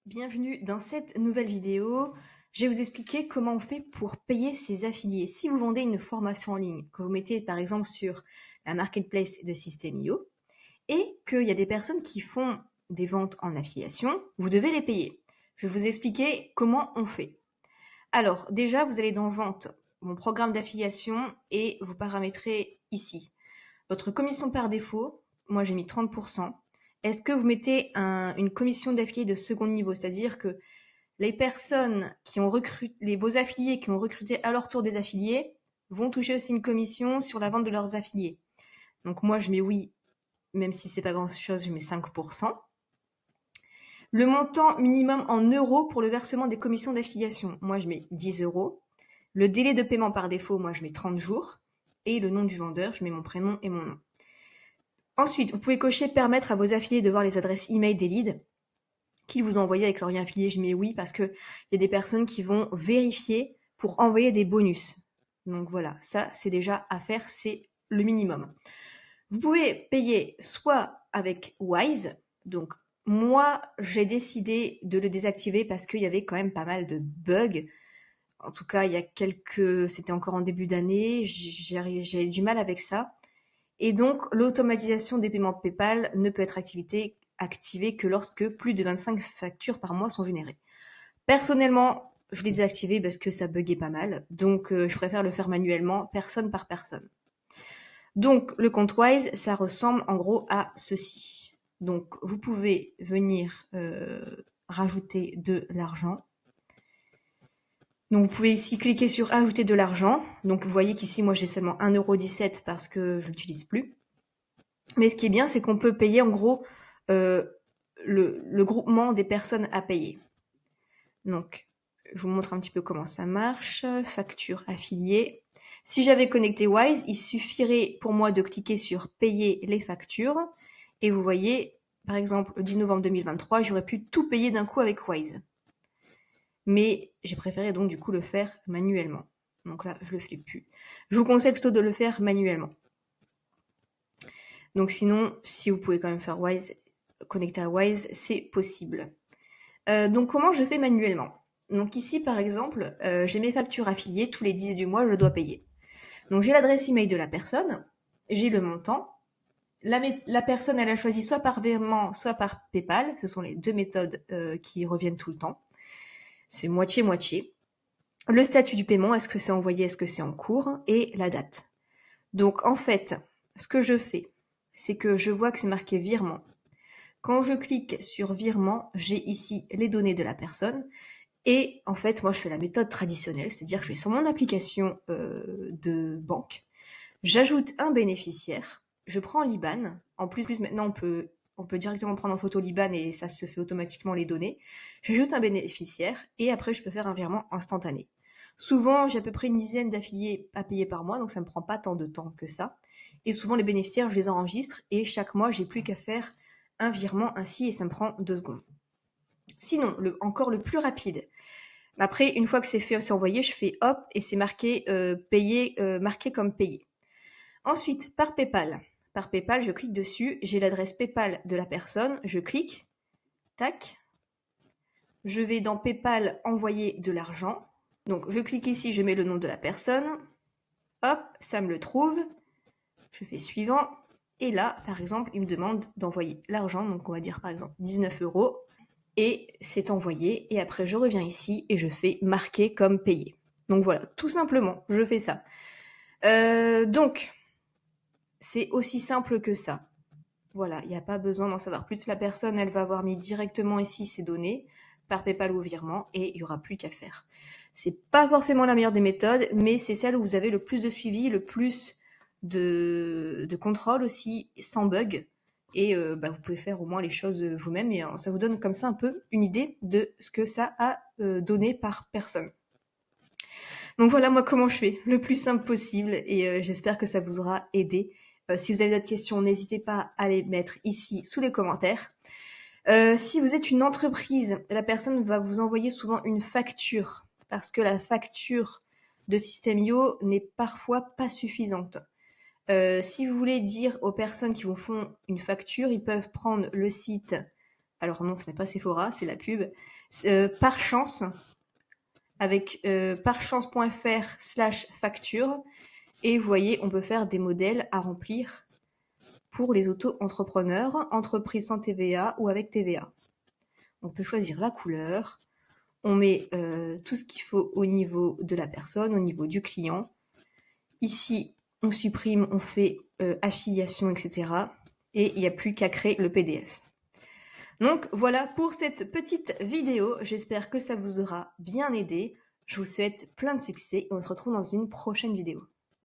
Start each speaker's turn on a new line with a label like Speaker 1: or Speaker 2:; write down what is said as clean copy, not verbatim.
Speaker 1: Bienvenue dans cette nouvelle vidéo. Je vais vous expliquer comment on fait pour payer ses affiliés. Si vous vendez une formation en ligne, que vous mettez par exemple sur la marketplace de System.io et qu'il y a des personnes qui font des ventes en affiliation, vous devez les payer. Je vais vous expliquer comment on fait. Alors déjà, vous allez dans Vente, mon programme d'affiliation, et vous paramétrez ici votre commission par défaut. Moi, j'ai mis 30%. Est-ce que vous mettez une commission d'affiliés de second niveau, c'est-à-dire que les personnes qui ont recruté, vos affiliés qui ont recruté à leur tour des affiliés vont toucher aussi une commission sur la vente de leurs affiliés. Donc moi, je mets oui, même si c'est pas grand-chose, je mets 5%. Le montant minimum en euros pour le versement des commissions d'affiliation, moi je mets 10 euros. Le délai de paiement par défaut, moi je mets 30 jours. Et le nom du vendeur, je mets mon prénom et mon nom. Ensuite, vous pouvez cocher permettre à vos affiliés de voir les adresses email des leads qu'ils vous ont envoyé avec leur lien affilié. Je mets oui parce que il y a des personnes qui vont vérifier pour envoyer des bonus. Donc voilà, ça c'est déjà à faire, c'est le minimum. Vous pouvez payer soit avec Wise. Donc moi j'ai décidé de le désactiver parce qu'il y avait quand même pas mal de bugs. En tout cas, c'était encore en début d'année, j'ai du mal avec ça. Et donc, l'automatisation des paiements PayPal ne peut être activée que lorsque plus de 25 factures par mois sont générées. Personnellement, je l'ai désactivé parce que ça buguait pas mal. Donc, je préfère le faire manuellement, personne par personne. Donc, le compte Wise, ça ressemble en gros à ceci. Donc, vous pouvez venir rajouter de l'argent. Donc, vous pouvez ici cliquer sur ajouter de l'argent. Donc, vous voyez qu'ici, moi, j'ai seulement 1,17 € parce que je l'utilise plus. Mais ce qui est bien, c'est qu'on peut payer en gros le groupement des personnes à payer. Donc, je vous montre un petit peu comment ça marche. Facture affiliée. Si j'avais connecté Wise, il suffirait pour moi de cliquer sur payer les factures. Et vous voyez, par exemple, le 10 novembre 2023, j'aurais pu tout payer d'un coup avec Wise. Mais j'ai préféré donc du coup le faire manuellement. Donc là, je le fais plus. Je vous conseille plutôt de le faire manuellement. Donc sinon, si vous pouvez quand même faire Wise, connecter à Wise, c'est possible. Donc comment je fais manuellement? Donc ici par exemple, j'ai mes factures affiliées, tous les 10 du mois je dois payer. Donc j'ai l'adresse email de la personne, j'ai le montant. La personne elle a choisi soit par virement, soit par PayPal, ce sont les deux méthodes qui reviennent tout le temps. C'est moitié-moitié. Le statut du paiement, est-ce que c'est envoyé, est-ce que c'est en cours, et la date. Donc en fait, ce que je fais, c'est que je vois que c'est marqué virement. Quand je clique sur virement, j'ai ici les données de la personne. Et en fait, moi, je fais la méthode traditionnelle, c'est-à-dire que je vais sur mon application de banque, j'ajoute un bénéficiaire, je prends l'IBAN. En plus, maintenant, on peut directement prendre en photo l'IBAN et ça se fait automatiquement les données. J'ajoute un bénéficiaire et après, je peux faire un virement instantané. Souvent, j'ai à peu près une dizaine d'affiliés à payer par mois, donc ça me prend pas tant de temps que ça. Et souvent, les bénéficiaires, je les enregistre et chaque mois, j'ai plus qu'à faire un virement ainsi et ça me prend 2 secondes. Sinon, encore le plus rapide. Après, une fois que c'est fait, c'est envoyé, je fais hop et c'est marqué payé, marqué comme payé. Ensuite, par PayPal. Par PayPal, je clique dessus, j'ai l'adresse PayPal de la personne, je clique, tac. Je vais dans PayPal envoyer de l'argent. Donc, je clique ici, je mets le nom de la personne. Hop, ça me le trouve. Je fais suivant. Et là, par exemple, il me demande d'envoyer l'argent. Donc, on va dire par exemple 19 €. Et c'est envoyé. Et après, je reviens ici et je fais marquer comme payé. Donc voilà, tout simplement, je fais ça. Donc, c'est aussi simple que ça. Voilà, il n'y a pas besoin d'en savoir plus. La personne, elle va avoir mis directement ici ses données par PayPal ou virement et il n'y aura plus qu'à faire. C'est pas forcément la meilleure des méthodes, mais c'est celle où vous avez le plus de suivi, le plus de contrôle aussi, sans bug. Et vous pouvez faire au moins les choses vous-même et ça vous donne comme ça un peu une idée de ce que ça a donné par personne. Donc voilà moi comment je fais, le plus simple possible et j'espère que ça vous aura aidé. Si vous avez d'autres questions, n'hésitez pas à les mettre ici sous les commentaires. Si vous êtes une entreprise, la personne va vous envoyer souvent une facture parce que la facture de System.io n'est parfois pas suffisante. Si vous voulez dire aux personnes qui vous font une facture, ils peuvent prendre le site alors non, ce n'est pas Sephora, c'est la pub, par chance, avec parchance.fr/facture, et vous voyez, on peut faire des modèles à remplir pour les auto-entrepreneurs, entreprises sans TVA ou avec TVA. On peut choisir la couleur, on met tout ce qu'il faut au niveau de la personne, au niveau du client. Ici, on supprime, on fait affiliation, etc. Et il n'y a plus qu'à créer le PDF. Donc voilà pour cette petite vidéo. J'espère que ça vous aura bien aidé. Je vous souhaite plein de succès et on se retrouve dans une prochaine vidéo.